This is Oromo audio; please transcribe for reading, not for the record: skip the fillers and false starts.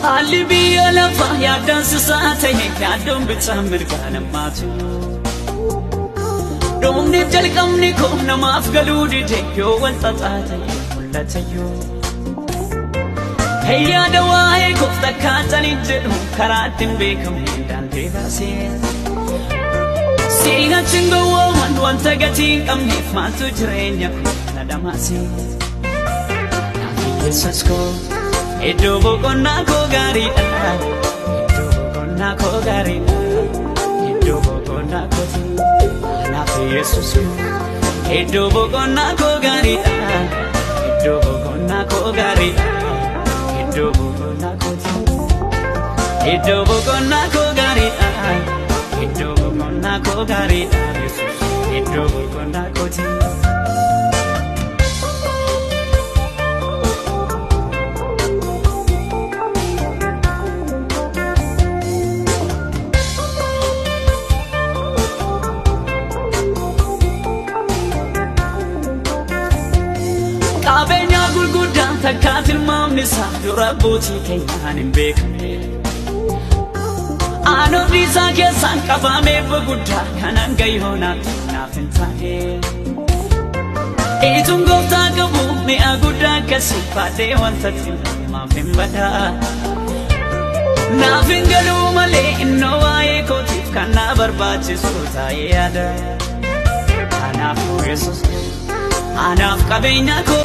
Haalli biyya lafaa yaaddansisaa ta'e yaaddoon bitaa mirgaan ammaatu. Dhumni jalqabni koo namaaf galuu dide yoo wal xaxaa ta'e mul'ata yoo. Yaada waa'ee koof takkaatanii jedhu karaa ittiin beekamne daandii baasee. Siinachi hin gowwooman wanta gatii hin qabneef maaltu jireenya koo na dhamaasee. Yesus koo iddoo boqonnaa koo gaariidha. Iddoo boqonnaa koo gaariidha. Iddoo boqonnaa kooti. Anaaf Yesus koo iddoo boqonnaa koo gaariidha. Iddoo boqonnaa koo gaariidha. Iddoo boqonnaa kooti. Iddoo boqonnaa koo gaariidha. Iddoo boqonnaa koo gaariidha. Yesus iddoo boqonnaa kooti. Qabeenya gurguddaan takka tilmaamni isaa dura abbootii keenyaan hin beekamne. Aanonni isaa keessaan qabamee guddaa kan hanga yoonaatti naaf hin taane. Ituun gooftaa qabu mi'a guddaa akkasii baadhee wanta tilmaamaaf hin badaa. Naaf hin galuu malee innoo waa'ee kootiif kan na barbaachisu taa'ee yaada. Kanaafuu Yesus anaaf qabeenya koo.